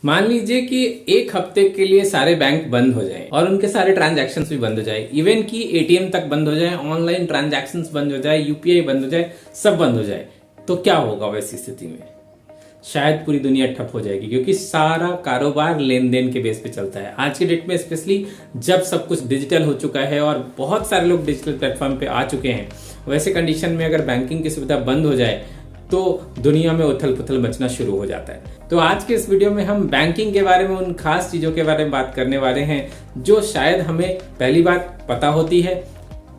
मान लीजिए कि एक हफ्ते के लिए सारे बैंक बंद हो जाएं और उनके सारे ट्रांजैक्शंस भी बंद हो जाए, इवन कि एटीएम तक बंद हो जाए, ऑनलाइन ट्रांजैक्शंस बंद हो जाए, यूपीआई बंद हो जाए, सब बंद हो जाए, तो क्या होगा वैसी स्थिति में? शायद पूरी दुनिया ठप हो जाएगी, क्योंकि सारा कारोबार लेन देन के बेस पे चलता है आज के डेट में, स्पेशली जब सब कुछ डिजिटल हो चुका है और बहुत सारे लोग डिजिटल प्लेटफॉर्म पे आ चुके हैं। वैसे कंडीशन में अगर बैंकिंग की सुविधा बंद हो जाए तो दुनिया में उथल पुथल मचना शुरू हो जाता है। तो आज के इस वीडियो में हम बैंकिंग के बारे में, उन खास चीजों के बारे में बात करने वाले हैं जो शायद हमें पहली बात पता होती है,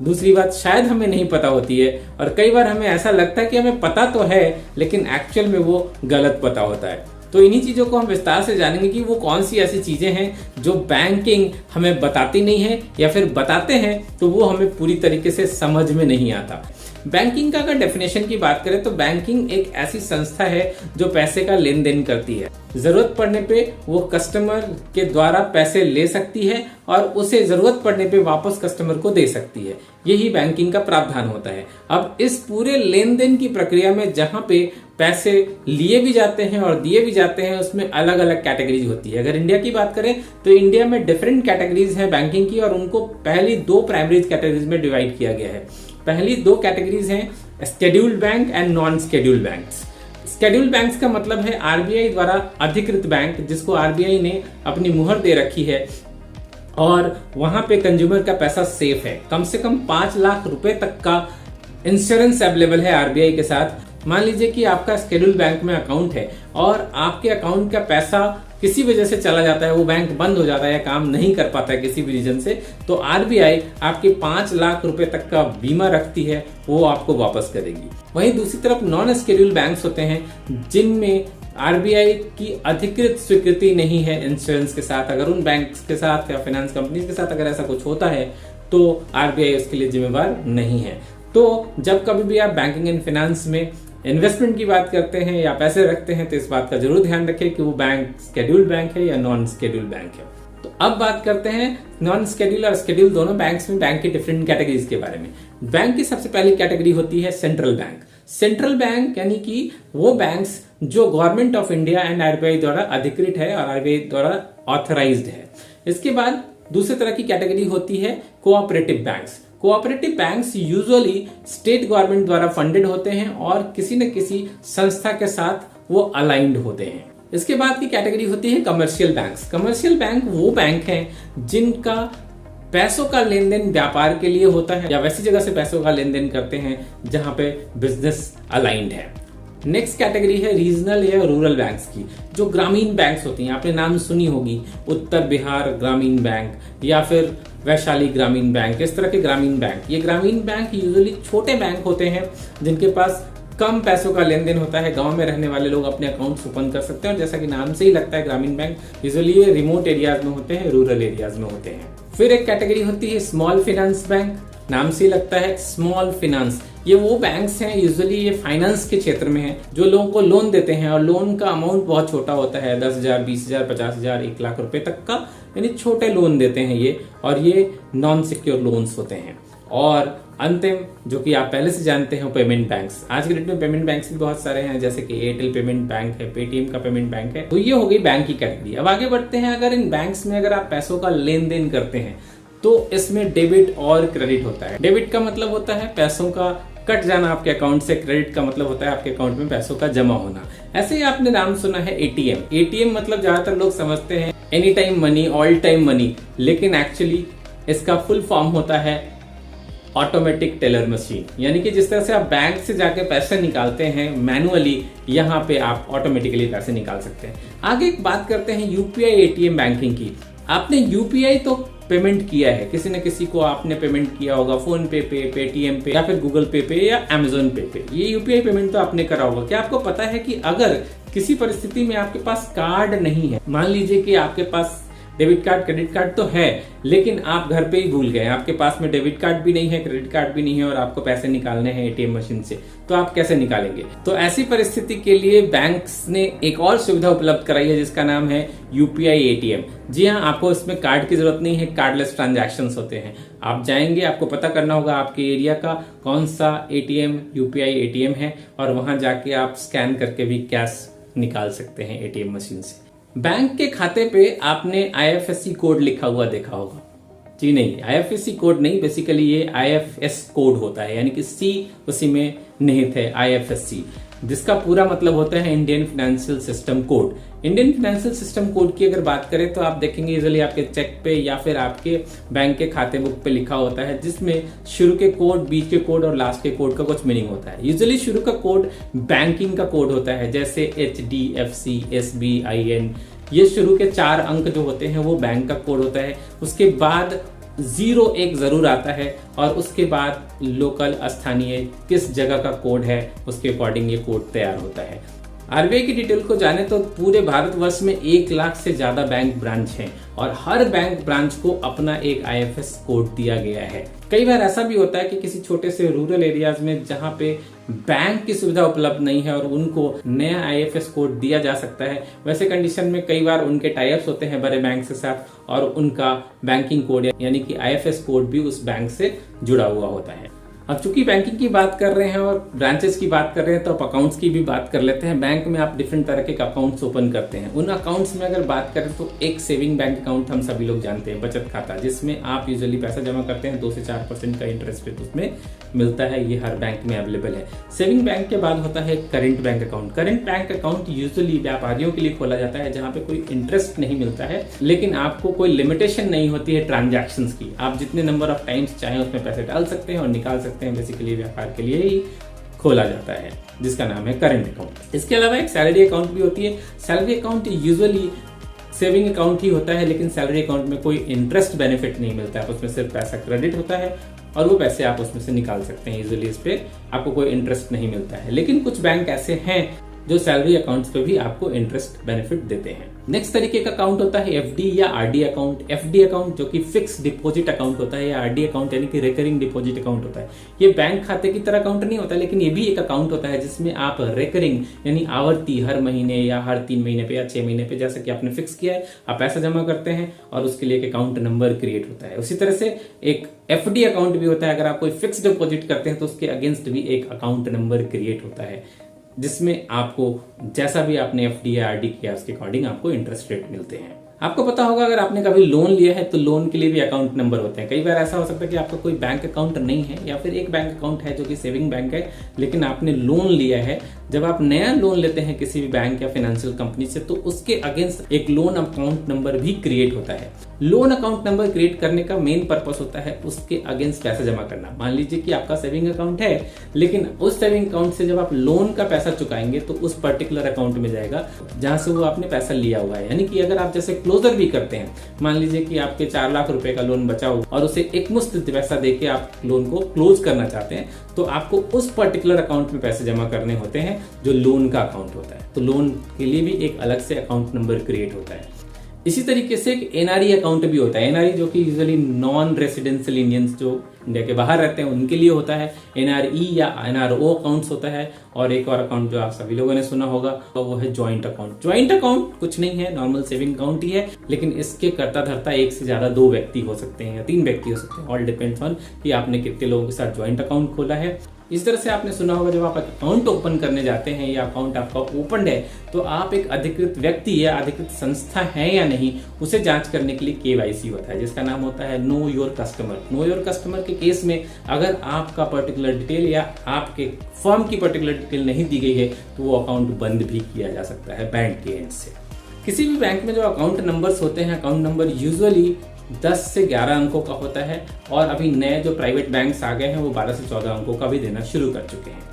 दूसरी बात शायद हमें नहीं पता होती है, और कई बार हमें ऐसा लगता है कि हमें पता तो है लेकिन एक्चुअल में वो गलत पता होता है। तो इन्हीं चीजों को हम विस्तार से जानेंगे कि वो कौन सी ऐसी चीजें हैं जो बैंकिंग हमें बताती नहीं है, या फिर बताते हैं तो वो हमें पूरी तरीके से समझ में नहीं आता। बैंकिंग का अगर डेफिनेशन की बात करें तो बैंकिंग एक ऐसी संस्था है जो पैसे का लेन देन करती है। जरूरत पड़ने पे वो कस्टमर के द्वारा पैसे ले सकती है और उसे जरूरत पड़ने पे वापस कस्टमर को दे सकती है। यही बैंकिंग का प्रावधान होता है। अब इस पूरे लेन देन की प्रक्रिया में जहां पे पैसे लिए भी जाते हैं और दिए भी जाते हैं, उसमें अलग अलग कैटेगरीज होती है। अगर इंडिया की बात करें तो इंडिया में डिफरेंट कैटेगरीज हैं बैंकिंग की, और उनको पहली दो प्राइमरी कैटेगरीज में डिवाइड किया गया है। पहली दो कैटेगरीज हैं scheduled bank and non scheduled banks. Scheduled banks का मतलब है आरबीआई द्वारा अधिकृत बैंक, जिसको आरबीआई ने अपनी मुहर दे रखी है और वहां पे कंज्यूमर का पैसा सेफ है। कम से कम 5 लाख रुपए तक का इंश्योरेंस अवेलेबल है आरबीआई के साथ। मान लीजिए कि आपका शेड्यूल्ड बैंक में अकाउंट है और आपके अकाउंट का पैसा किसी वजह से चला जाता है, वो बैंक बंद हो जाता है या काम नहीं कर पाता है किसी भी रीजन से, तो आरबीआई आपके 5 लाख रुपए तक का बीमा रखती है, वो आपको वापस करेगी। वहीं दूसरी तरफ नॉन शेड्यूल्ड बैंक्स होते हैं जिनमें आरबीआई की अधिकृत स्वीकृति नहीं है इंश्योरेंस के साथ। अगर उन बैंक्स के साथ या फाइनेंस कंपनीज के साथ अगर ऐसा कुछ होता है तो आरबीआई उसके लिए जिम्मेवार नहीं है। तो जब कभी भी आप बैंकिंग एंड फाइनेंस में इन्वेस्टमेंट की बात करते हैं या पैसे रखते हैं तो इस बात का जरूर ध्यान रखें कि वो बैंक शेड्यूल्ड बैंक है या नॉन शेड्यूल्ड बैंक है। तो अब बात करते हैं नॉन शेड्यूल्ड और शेड्यूल्ड दोनों बैंक्स में बैंक की डिफरेंट कैटेगरीज के बारे में। बैंक की सबसे पहली कैटेगरी होती है सेंट्रल बैंक। सेंट्रल बैंक यानी कि वो बैंक्स जो government of India and RBI द्वारा अधिकृत है और आरबीआई द्वारा ऑथराइज्ड है। इसके बाद दूसरी तरह की कैटेगरी होती है cooperative banks. Cooperative banks usually state government द्वारा फंडेड होते हैं और किसी न किसी संस्था के साथ वो अलाइंड होते हैं। इसके बाद की कैटेगरी होती है कमर्शियल बैंक्स। कमर्शियल बैंक वो बैंक हैं जिनका पैसों का लेन देन व्यापार के लिए होता है या वैसी जगह से पैसों का लेन देन करते हैं जहां पे बिजनेस अलाइंड है। नेक्स्ट कैटेगरी है रीजनल या रूरल बैंक्स की, जो ग्रामीण बैंक्स होती हैं। आपने नाम सुनी होगी, उत्तर बिहार ग्रामीण बैंक या फिर वैशाली ग्रामीण बैंक, इस तरह के ग्रामीण बैंक। ये ग्रामीण बैंक यूजुअली छोटे बैंक होते हैं जिनके पास कम पैसों का लेन देन होता है। गांव में रहने वाले लोग अपने अकाउंट्स ओपन कर सकते हैं, और जैसा कि नाम से ही लगता है ग्रामीण बैंक यूजुअली ये रिमोट एरियाज में होते हैं, रूरल एरियाज में होते हैं। फिर एक कैटेगरी होती है स्मॉल फाइनेंस बैंक। नाम से ही लगता है स्मॉल फाइनेंस, ये वो बैंक्स हैं यूजुअली ये फाइनेंस के क्षेत्र में हैं जो लोगों को लोन देते हैं, और लोन का अमाउंट बहुत छोटा होता है, 10,000, 20,000, 50,000, 1 लाख रुपए तक का, यानी छोटे लोन देते हैं ये, और ये नॉन सिक्योर लोन्स होते हैं। और अंतिम जो कि आप पहले से जानते हैं पेमेंट बैंक्स। आज के डेट में पेमेंट बैंक्स भी बहुत सारे हैं, जैसे कि एयरटेल पेमेंट बैंक है, पेटीएम का पेमेंट बैंक है। तो ये हो गई बैंक की कैटेगरी। अब आगे बढ़ते हैं। अगर इन बैंक्स में अगर आप पैसों का लेन देन करते हैं तो इसमें डेबिट और क्रेडिट होता है। डेबिट का मतलब होता है पैसों का कट जाना आपके अकाउंट से, क्रेडिट का मतलब होता है आपके अकाउंट में पैसों का जमा होना। ऐसे ही आपने नाम सुना है एटीएम। एटीएम मतलब ज्यादातर लोग समझते हैं any time money, all time money, लेकिन एक्चुअली इसका फुल फॉर्म होता है ऑटोमेटिक टेलर मशीन। यानी कि जिस तरह से आप बैंक से जाके पैसे निकालते हैं मैनुअली, यहाँ पे आप ऑटोमेटिकली पैसे निकाल सकते हैं। आगे एक बात करते हैं यूपीआई एटीएम बैंकिंग की। आपने यूपीआई तो पेमेंट किया है, किसी न किसी को आपने पेमेंट किया होगा, फोन पे पे, पेटीएम पे या फिर गूगल पे पे या अमेजोन पे पे, ये यूपीआई पेमेंट तो आपने करा होगा। क्या आपको पता है कि अगर किसी परिस्थिति में आपके पास कार्ड नहीं है, मान लीजिए कि आपके पास डेबिट कार्ड क्रेडिट कार्ड तो है लेकिन आप घर पे ही भूल गए, आपके पास में डेबिट कार्ड भी नहीं है, क्रेडिट कार्ड भी नहीं है, और आपको पैसे निकालने हैं एटीएम मशीन से, तो आप कैसे निकालेंगे? तो ऐसी परिस्थिति के लिए बैंक्स ने एक और सुविधा उपलब्ध कराई है जिसका नाम है यूपीआई एटीएम। जी हाँ, आपको इसमें कार्ड की जरूरत नहीं है, कार्डलेस ट्रांजैक्शंस होते हैं। आप जाएंगे, आपको पता करना होगा आपके एरिया का कौन सा एटीएम यूपीआई एटीएम है, और वहां जाके आप स्कैन करके भी कैश निकाल सकते हैं एटीएम मशीन से। बैंक के खाते पे आपने आईएफएससी कोड लिखा हुआ देखा होगा। जी नहीं, आईएफएससी कोड नहीं, बेसिकली ये आईएफएस कोड होता है, यानी कि सी उसी में निहित है, आईएफएससी, जिसका पूरा मतलब होता है Indian financial system code. Indian financial system code की अगर बात करें तो आप देखेंगे यूजुअली आपके चेक पे या फिर आपके बैंक के खाते बुक पे लिखा होता है, जिसमें शुरू के कोड, बीच के कोड और लास्ट के कोड का कुछ मीनिंग होता है। यूजुअली शुरू का कोड बैंकिंग का कोड होता है, जैसे HDFC, SBIN, ये शुरू के 4 अंक जो होते हैं वो बैंक का कोड होता है। उसके बाद 0 एक जरूर आता है और उसके बाद लोकल, स्थानीय किस जगह का कोड है उसके अकॉर्डिंग ये कोड तैयार होता है। आरबीआई की डिटेल को जाने तो पूरे भारतवर्ष में 1 लाख से ज्यादा बैंक ब्रांच हैं और हर बैंक ब्रांच को अपना एक आईएफएस कोड दिया गया है। कई बार ऐसा भी होता है कि किसी छोटे से रूरल एरियाज में जहां पे बैंक की सुविधा उपलब्ध नहीं है और उनको नया आईएफएस कोड दिया जा सकता है, वैसे कंडीशन में कई बार उनके टाइप्स होते हैं बड़े बैंक के साथ और उनका बैंकिंग कोड यानी कि आईएफएस कोड भी उस बैंक से जुड़ा हुआ होता है। अब चूंकि बैंकिंग की बात कर रहे हैं और ब्रांचेस की बात कर रहे हैं तो आप अकाउंट्स की भी बात कर लेते हैं। बैंक में आप डिफरेंट तरह के अकाउंट्स ओपन करते हैं। उन अकाउंट्स में अगर बात करें तो एक सेविंग बैंक अकाउंट हम सभी लोग जानते हैं, बचत खाता, जिसमें आप यूजुअली पैसा जमा करते हैं, 2 से 4% का इंटरेस्ट रेट उसमें मिलता है। ये हर बैंक में अवेलेबल है। सेविंग बैंक के बाद होता है current bank account. Current bank account usually व्यापारियों के लिए खोला जाता है, जहां पे कोई इंटरेस्ट नहीं मिलता है, लेकिन आपको कोई लिमिटेशन नहीं होती है ट्रांजैक्शंस की। आप जितने नंबर ऑफ टाइम्स चाहें उसमें पैसे डाल सकते हैं और निकाल सकते हैं। बेसिकली व्यापार के लिए ही खोला जाता है, जिसका नाम है करेंट अकाउंट। इसके अलावा एक सैलरी अकाउंट भी होती है। Salary account usually saving account ही होता है, लेकिन सैलरी अकाउंट में कोई इंटरेस्ट बेनिफिट नहीं मिलता है। उसमें सिर्फ पैसा क्रेडिट होता है और वो पैसे आप उसमें से निकाल सकते हैं। यूजुअली इस पे आपको कोई इंटरेस्ट नहीं मिलता है, लेकिन कुछ बैंक ऐसे हैं जो सैलरी अकाउंट्स पे भी आपको इंटरेस्ट बेनिफिट देते हैं। नेक्स्ट तरीके का अकाउंट होता है एफडी या आरडी अकाउंट। एफडी अकाउंट जो कि फिक्स डिपॉजिट अकाउंट होता है, या आरडी अकाउंट यानी कि रिकरिंग डिपॉजिट अकाउंट होता है। ये बैंक खाते की तरह अकाउंट नहीं होता, लेकिन ये भी एक अकाउंट होता है जिसमें आप रिकरिंग यानी आवर्ती हर महीने या हर 3 महीने पे या 6 महीने पे, जैसे कि आपने फिक्स किया है, आप पैसा जमा करते हैं और उसके लिए एक अकाउंट नंबर क्रिएट होता है। उसी तरह से एक एफडी अकाउंट भी होता है। अगर आप कोई फिक्स डिपॉजिट करते हैं तो उसके अगेंस्ट भी एक अकाउंट नंबर क्रिएट होता है, जिसमें आपको जैसा भी आपने एफडी या आरडी किया उसके अकॉर्डिंग आपको इंटरेस्ट रेट मिलते हैं। आपको पता होगा अगर आपने कभी लोन लिया है तो लोन के लिए भी अकाउंट नंबर होते हैं। कई बार ऐसा हो सकता है कि आपका कोई बैंक अकाउंट नहीं है या फिर एक बैंक अकाउंट है जो कि सेविंग बैंक है, लेकिन आपने लोन लिया है। जब आप नया लोन लेते हैं किसी भी बैंक या फाइनेंशियल कंपनी से तो उसके अगेंस्ट एक लोन अकाउंट नंबर भी क्रिएट होता है। लोन अकाउंट नंबर क्रिएट करने का मेन पर्पस होता है उसके अगेंस्ट पैसा जमा करना। मान लीजिए कि आपका सेविंग अकाउंट है, लेकिन उस सेविंग अकाउंट से जब आप लोन का पैसा चुकाएंगे तो उस पर्टिकुलर अकाउंट में जाएगा जहां से वो आपने पैसा लिया हुआ है। यानी कि अगर आप जैसे क्लोजर भी करते हैं, मान लीजिए कि आपके 4 लाख रुपए का लोन बचा हो और उसे एक मुश्त पैसा देके आप लोन को क्लोज करना चाहते हैं, तो आपको उस पर्टिकुलर अकाउंट में पैसे जमा करने होते हैं जो लोन का अकाउंट होता है। तो लोन के लिए भी एक अलग से अकाउंट नंबर क्रिएट होता है। इसी तरीके से एक एनआरई अकाउंट भी होता है। एनआरई जो कि यूजुअली नॉन रेसिडेंशियल इंडियंस जो इंडिया के बाहर रहते हैं उनके लिए होता है। एनआरई या एनआरओ अकाउंट्स होता है। और एक और अकाउंट जो आप सभी लोगों ने सुना होगा तो वो है ज्वाइंट अकाउंट। ज्वाइंट अकाउंट कुछ नहीं है, नॉर्मल सेविंग अकाउंट ही है, लेकिन इसके कर्ता धर्ता एक से ज्यादा 2 व्यक्ति हो सकते हैं या 3 व्यक्ति हो सकते हैं। ऑल डिपेंड्स ऑन कि आपने कितने लोगों के साथ ज्वाइंट अकाउंट खोला है। इस तरह से आपने सुना होगा जब आप अकाउंट ओपन करने जाते हैं या अकाउंट आपका ओपन है तो आप एक अधिकृत व्यक्ति या अधिकृत संस्था है या नहीं उसे जांच करने के लिए केवाईसी होता है, जिसका नाम होता है know your customer. Know your customer के केस में अगर आपका पर्टिकुलर डिटेल या आपके फर्म की पर्टिकुलर डिटेल नहीं दी गई है तो वो अकाउंट बंद भी किया जा सकता है बैंक के एंड से। किसी भी बैंक में जो अकाउंट नंबर्स होते हैं, अकाउंट नंबर यूजुअली 10 से 11 अंकों का होता है और अभी नए जो प्राइवेट बैंक्स आ गए हैं वो 12 से 14 अंकों का भी देना शुरू कर चुके हैं।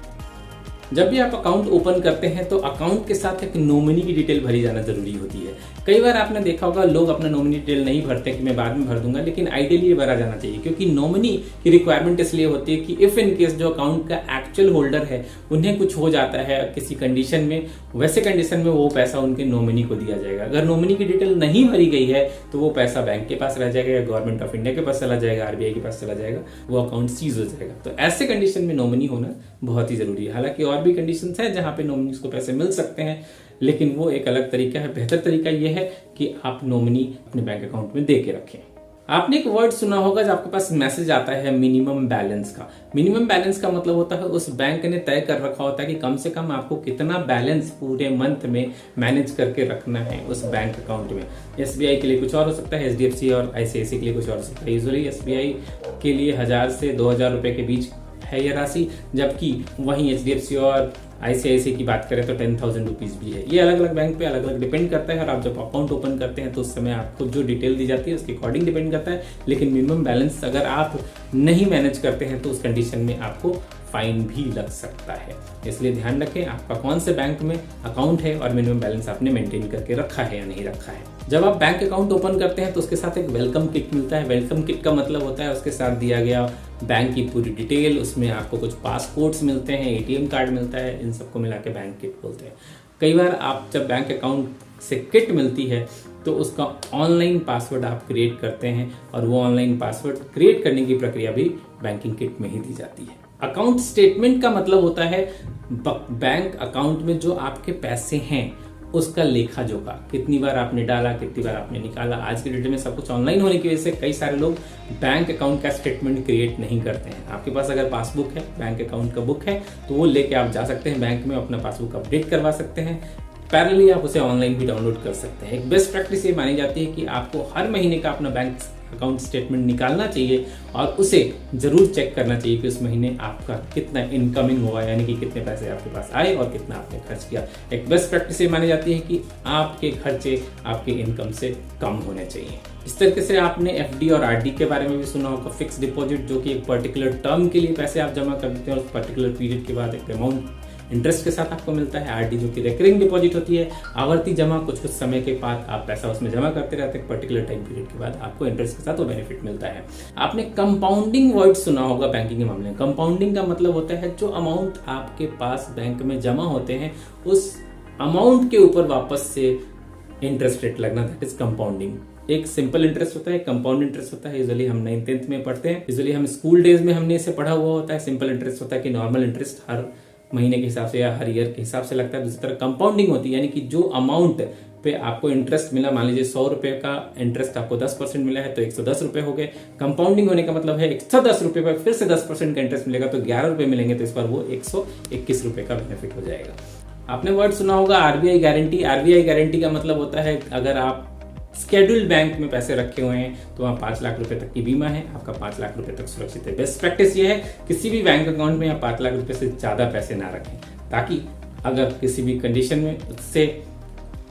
जब भी आप अकाउंट ओपन करते हैं तो अकाउंट के साथ एक नॉमिनी की डिटेल भरी जाना जरूरी होती है। कई बार आपने देखा होगा लोग अपना नॉमिनी डिटेल नहीं भरते कि मैं बाद में भर दूंगा, लेकिन आइडियली ये भरा जाना चाहिए, क्योंकि नॉमिनी की रिक्वायरमेंट इसलिए होती है कि इफ इन केस जो अकाउंट का एक्चुअल होल्डर है उन्हें कुछ हो जाता है किसी कंडीशन में, वैसे कंडीशन में वो पैसा उनके नॉमिनी को दिया जाएगा। अगर नॉमिनी की डिटेल नहीं भरी गई है तो वो पैसा बैंक के पास रह जाएगा या गवर्नमेंट ऑफ इंडिया के पास चला जाएगा, आरबीआई के पास चला जाएगा, वो अकाउंट सीज हो जाएगा। तो ऐसे कंडीशन में नॉमिनी होना बहुत ही जरूरी है। हालांकि और भी कंडीशन है जहां पे नॉमिनीज को पैसे मिल सकते हैं, लेकिन वो एक अलग तरीका है। बेहतर तरीका यह है कि आप नॉमिनी अपने बैंक अकाउंट में दे के रखें। आपने एक वर्ड सुना होगा जब आपके पास मैसेज आता है मिनिमम बैलेंस का। मिनिमम बैलेंस का मतलब होता है उस बैंक ने तय कर रखा होता है कि कम से कम आपको कितना बैलेंस पूरे मंथ में मैनेज करके रखना है उस बैंक अकाउंट में। एसबीआई के लिए कुछ और हो सकता है, एचडीएफसी और आईसीआईसी के लिए कुछ और हो सकता है। यूजुअली एसबीआई के लिए 1000 से 2000 रुपए के बीच है ये राशि, जबकि वहीं एचडीएफसी और आईसीआईसी की बात करें तो 10,000 रुपीज भी है। ये अलग अलग बैंक पे अलग अलग डिपेंड करता है, और आप जब अकाउंट ओपन करते हैं तो उस समय आपको जो डिटेल दी जाती है उसके अकॉर्डिंग डिपेंड करता है। लेकिन मिनिमम बैलेंस अगर आप नहीं मैनेज करते हैं तो उस कंडीशन में आपको फाइन भी लग सकता है। इसलिए ध्यान रखें आपका कौन से बैंक में अकाउंट है और मिनिमम बैलेंस आपने मेंटेन करके रखा है या नहीं रखा है। जब आप बैंक अकाउंट ओपन करते हैं तो उसके साथ एक वेलकम किट मिलता है। वेलकम किट का मतलब होता है उसके साथ दिया गया बैंक की पूरी डिटेल, उसमें आपको कुछ पासपोर्ट्स मिलते हैं, एटीएम कार्ड मिलता है, इन सबको मिला के बैंक किट बोलते हैं। कई बार आप जब बैंक अकाउंट से किट मिलती है तो उसका ऑनलाइन पासवर्ड आप क्रिएट करते हैं, और वो ऑनलाइन पासवर्ड क्रिएट करने की प्रक्रिया भी बैंकिंग किट में ही दी जाती है। अकाउंट स्टेटमेंट का मतलब होता है बैंक अकाउंट में जो आपके पैसे हैं उसका लेखा जोखा, कितनी बार आपने डाला, कितनी बार आपने निकाला। आज के डेट में सब कुछ ऑनलाइन होने की वजह से कई सारे लोग बैंक अकाउंट का स्टेटमेंट क्रिएट नहीं करते हैं। आपके पास अगर पासबुक है, बैंक अकाउंट का बुक है, तो वो लेके आप जा सकते हैं बैंक में, अपना पासबुक अपडेट करवा सकते हैं। पैरेलली आप उसे ऑनलाइन भी डाउनलोड कर सकते हैं। एक बेस्ट प्रैक्टिस ये मानी जाती है कि आपको हर महीने का अपना बैंक अकाउंट स्टेटमेंट निकालना चाहिए और उसे जरूर चेक करना चाहिए कि उस महीने आपका कितना इनकमिंग हुआ, यानी कि कितने पैसे आपके पास आए और कितना आपने खर्च किया। एक बेस्ट प्रैक्टिस ये मानी जाती है कि आपके खर्चे आपके इनकम से कम होने चाहिए। इस तरीके से आपने एफडी और आरडी के बारे में भी सुना होगा। फिक्स डिपॉजिट जो कि एक पर्टिकुलर टर्म के लिए पैसे आप जमा कर देते हैं और उस पर्टिकुलर पीरियड के बाद एक अमाउंट इंटरेस्ट के साथ आपको मिलता है। आरडी जो कि रिकरिंग डिपॉजिट होती है, आवर्ती जमा, कुछ कुछ समय के बाद आप पैसा उसमें जमा करते रहते हैं, पर्टिकुलर टाइम पीरियड के बाद आपको इंटरेस्ट के साथ वो बेनिफिट मिलता है। आपने कंपाउंडिंग वर्ड सुना होगा बैंकिंग के मामले में। कंपाउंडिंग का मतलब होता है जो अमाउंट आपके पास बैंक में जमा होते हैं उस अमाउंट के ऊपर वापस से इंटरेस्ट रेट लगना, दैट इज कंपाउंडिंग। एक सिंपल इंटरेस्ट होता है, कंपाउंड इंटरेस्ट होता है। यूजुअली हम 9th 10th में पढ़ते हैं, यूजुअली हम स्कूल डेज में हमने इसे पढ़ा हुआ होता है। सिंपल इंटरेस्ट होता है कि नॉर्मल इंटरेस्ट हर महीने के हिसाब से या हर ईयर के हिसाब से लगता है। दूसरी तरह कंपाउंडिंग होती है, यानी कि जो अमाउंट पे आपको इंटरेस्ट मिला, मान लीजिए 100 रुपए का इंटरेस्ट आपको 10% मिला है तो 110 रुपए हो गए। कंपाउंडिंग होने का मतलब है 110 रुपए पर फिर से 10% का इंटरेस्ट मिलेगा तो 11 रुपए मिलेंगे, तो इस बार वो 121 रुपए का बेनिफिट हो जाएगा। आपने वर्ड सुना होगा आरबीआई गारंटी। आरबीआई गारंटी का मतलब होता है अगर आप शेड्यूल्ड बैंक में पैसे रखे हुए हैं तो वहाँ 5 लाख रुपए तक की बीमा है, आपका 5 लाख रुपए तक सुरक्षित है। बेस्ट प्रैक्टिस ये है किसी भी बैंक अकाउंट में आप 5 लाख रुपए से ज्यादा पैसे ना रखें, ताकि अगर किसी भी कंडीशन में उससे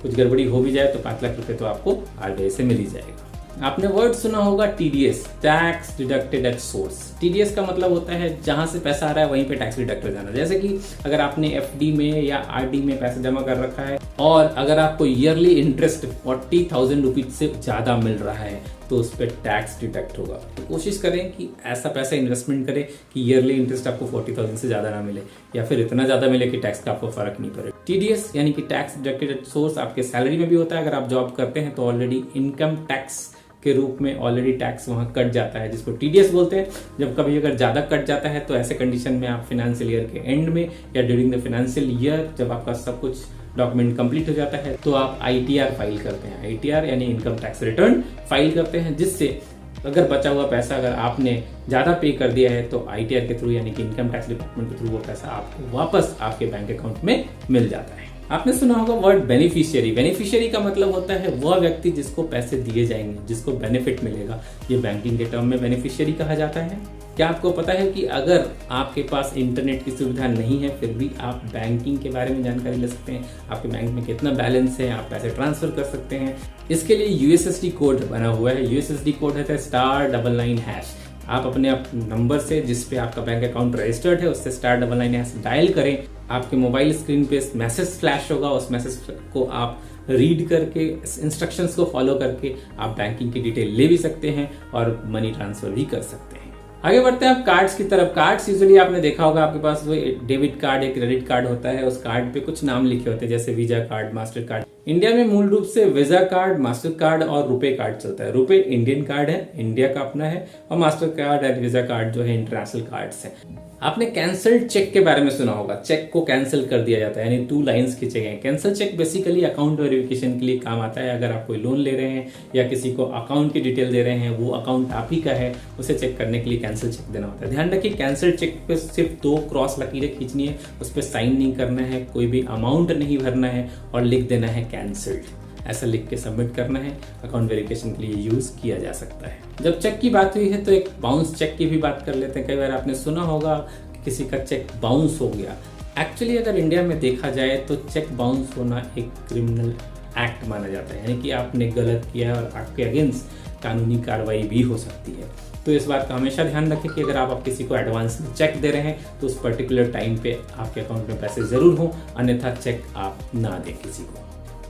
कुछ गड़बड़ी हो भी जाए तो 5 लाख रुपए तो आपको आरबीआई से मिल ही जाएगा। आपने वर्ड सुना होगा TDS, tax deducted at source. TDS का मतलब होता है जहां से पैसा आ रहा है वहीं पे टैक्स डिडक्ट हो जाना। जैसे कि अगर आपने एफडी में या आरडी में पैसा जमा कर रखा है और अगर आपको ईयरली इंटरेस्ट 40,000 रुपीज से ज्यादा मिल रहा है तो उस पर टैक्स डिडक्ट होगा। तो कोशिश करें कि ऐसा पैसा इन्वेस्टमेंट करें कि ईयरली इंटरेस्ट आपको 40,000 से ज्यादा ना मिले, या फिर इतना ज्यादा मिले कि टैक्स का आपको फर्क नहीं पड़े। टीडीएस यानी कि टैक्स डिडक्टेड एट सोर्स आपके सैलरी में भी होता है। अगर आप जॉब करते हैं तो ऑलरेडी इनकम टैक्स के रूप में ऑलरेडी टैक्स वहां कट जाता है, जिसको टीडीएस बोलते हैं। जब कभी अगर ज्यादा कट जाता है तो ऐसे कंडीशन में आप फाइनेंशियल ईयर के एंड में या ड्यूरिंग द फाइनेंशियल ईयर जब आपका सब कुछ डॉक्यूमेंट कंप्लीट हो जाता है तो आप आईटीआर फाइल करते हैं। आईटीआर यानी इनकम टैक्स रिटर्न फाइल करते हैं, जिससे अगर बचा हुआ पैसा अगर आपने ज्यादा पे कर दिया है तो आईटीआर के थ्रू यानी कि इनकम टैक्स डिपार्टमेंट के थ्रू वो पैसा आपको वापस आपके बैंक अकाउंट में मिल जाता है। आपने सुना होगा वर्ड बेनिफिशियरी। बेनिफिशियरी का मतलब होता है वह व्यक्ति जिसको पैसे दिए जाएंगे, जिसको बेनिफिट मिलेगा। ये बैंकिंग के टर्म में बेनिफिशियरी कहा जाता है। क्या आपको पता है कि अगर आपके पास इंटरनेट की सुविधा नहीं है फिर भी आप बैंकिंग के बारे में जानकारी ले सकते हैं। आपके बैंक में कितना बैलेंस है, आप पैसे ट्रांसफर कर सकते हैं। इसके लिए यूएसएसडी कोड बना हुआ है। यूएसएसडी कोड है *99#। आप अपने नंबर से जिस पे आपका बैंक अकाउंट रजिस्टर्ड है उससे *99# डायल करें। आपके मोबाइल स्क्रीन पे मैसेज फ्लैश होगा, उस मैसेज को आप रीड करके इंस्ट्रक्शंस को फॉलो करके आप बैंकिंग की डिटेल ले भी सकते हैं और मनी ट्रांसफर भी कर सकते हैं। आगे बढ़ते हैं आप कार्ड्स की तरफ। कार्ड्स यूजुअली आपने देखा होगा आपके पास वो डेबिट कार्ड या क्रेडिट कार्ड होता है, उस कार्ड पे कुछ नाम लिखे होते हैं जैसे visa card, master card. India में मूल रूप से वीजा कार्ड, मास्टर कार्ड और रुपे कार्ड चलता है। रुपे इंडियन कार्ड है, इंडिया का अपना है, और master card and visa card जो है इंटरनेशनल कार्ड्स हैं। आपने कैंसल्ड चेक के बारे में सुना होगा। चेक को कैंसिल कर दिया जाता है, यानी 2 लाइंस खींचे गए। Cancel cheque basically account verification के लिए काम आता है। अगर आप कोई लोन ले रहे हैं या किसी को अकाउंट की डिटेल दे रहे हैं, वो अकाउंट आप ही का है, उसे चेक करने के लिए कैंसिल चेक देना होता है। ध्यान रखिए, कैंसिल चेक पे सिर्फ 2 क्रॉस लकीरें खींचनी है, उस पर साइन नहीं करना है, कोई भी अमाउंट नहीं भरना है और लिख देना है कैंसिल्ड। ऐसा लिख के सबमिट करना है। अकाउंट वेरिफिकेशन के लिए यूज किया जा सकता है। जब चेक की बात हुई है तो एक बाउंस चेक की भी बात कर लेते हैं। कई बार आपने सुना होगा कि किसी का चेक बाउंस हो गया। एक्चुअली अगर इंडिया में देखा जाए तो चेक बाउंस होना एक क्रिमिनल एक्ट माना जाता है, यानी कि आपने गलत किया है और आपके अगेंस्ट कानूनी कार्रवाई भी हो सकती है। तो इस बात का हमेशा ध्यान रखें कि अगर आप किसी को एडवांस में चेक दे रहे हैं तो उस पर्टिकुलर टाइम पे आपके अकाउंट में पैसे जरूर हों, अन्यथा चेक आप ना दें किसी को।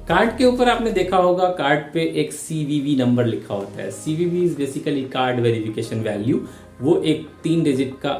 कार्ड के ऊपर आपने देखा होगा, कार्ड पे एक CVV नंबर लिखा होता है। CVV is basically card verification value. वो एक 3 डिजिट का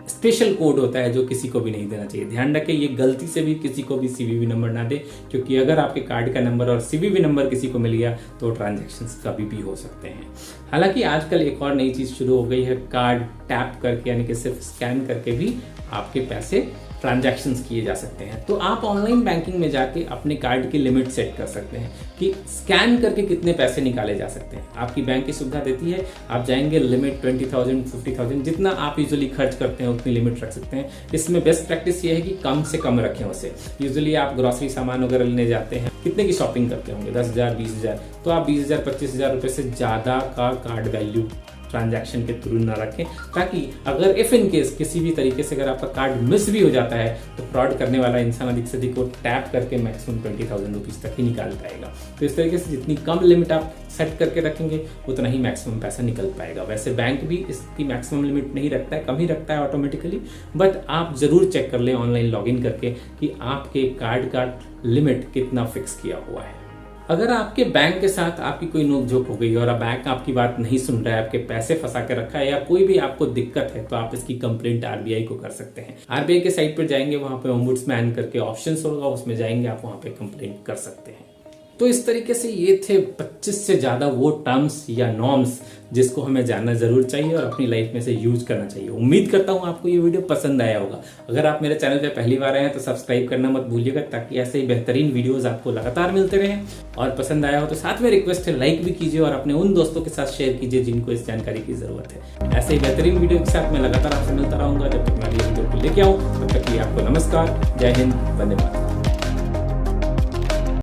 स्पेशल कोड होता है जो किसी को भी नहीं देना चाहिए। ध्यान रखें, ये गलती से भी किसी को भी CVV नंबर ना दे, क्योंकि अगर आपके कार्ड का नंबर और CVV नंबर किसी को मिल गया तो ट्रांजैक्शंस कभी भी हो सकते हैं। हालांकि आजकल एक और नई चीज शुरू हो गई है, कार्ड टैप करके, यानी कि सिर्फ स्कैन करके भी आपके पैसे ट्रांजैक्शंस किए जा सकते हैं। तो आप ऑनलाइन बैंकिंग में जाके अपने कार्ड की लिमिट सेट कर सकते हैं कि स्कैन करके कितने पैसे निकाले जा सकते हैं। आपकी बैंक की सुविधा देती है, आप जाएंगे, लिमिट 20,000, 50,000, जितना आप यूजुअली खर्च करते हैं उतनी लिमिट रख सकते हैं। इसमें बेस्ट प्रैक्टिस ये है कि कम से कम रखें उसे। यूजुअली आप ग्रोसरी सामान वगैरह लेने जाते हैं, कितने की शॉपिंग करते होंगे, 10,000, 20,000, तो आप 20,000, 25,000 रुपए से ज्यादा का कार्ड वैल्यू ट्रांजैक्शन के थ्रू ना रखें, ताकि अगर इफ इन केस किसी भी तरीके से अगर आपका कार्ड मिस भी हो जाता है तो फ्रॉड करने वाला इंसान अधिक से अधिक वो टैप करके मैक्सिमम 20,000 रुपीज तक ही निकाल पाएगा। तो इस तरीके से जितनी कम लिमिट आप सेट करके रखेंगे उतना ही मैक्सिमम पैसा निकल पाएगा। वैसे बैंक भी इसकी मैक्सिमम लिमिट नहीं रखता है, कम ही रखता है ऑटोमेटिकली, बट आप जरूर चेक कर लें ऑनलाइन लॉगिन करके कि आपके कार्ड का लिमिट कितना फिक्स किया हुआ है। अगर आपके बैंक के साथ आपकी कोई नोकझोंक हो गई और अब बैंक आपकी बात नहीं सुन रहा है, आपके पैसे फंसा के रखा है, या कोई भी आपको दिक्कत है, तो आप इसकी कंप्लेंट RBI को कर सकते हैं। RBI के साइट पर जाएंगे, वहां पे ओम्बुड्समैन करके ऑप्शंस होगा, उसमें जाएंगे, आप वहां पे कंप्लेंट कर सकते हैं। तो इस तरीके से ये थे 25 से ज्यादा वो टर्म्स या नॉर्म्स जिसको हमें जानना जरूर चाहिए और अपनी लाइफ में से यूज करना चाहिए। उम्मीद करता हूं आपको ये वीडियो पसंद आया होगा। अगर आप मेरे चैनल पे पहली बार आए हैं तो सब्सक्राइब करना मत भूलिएगा, ताकि ऐसे ही बेहतरीन वीडियोस आपको लगातार मिलते रहें। और पसंद आया हो तो साथ में रिक्वेस्ट है, लाइक भी कीजिए और अपने उन दोस्तों के साथ शेयर कीजिए जिनको इस जानकारी की जरूरत है। ऐसे ही बेहतरीन वीडियो के साथ मैं लगातार आपसे मिलता रहूंगा। जब तक मैं अगली वीडियो को लेके आऊं, तब तक के लिए आपको नमस्कार, जय हिंद, वंदे मातरम।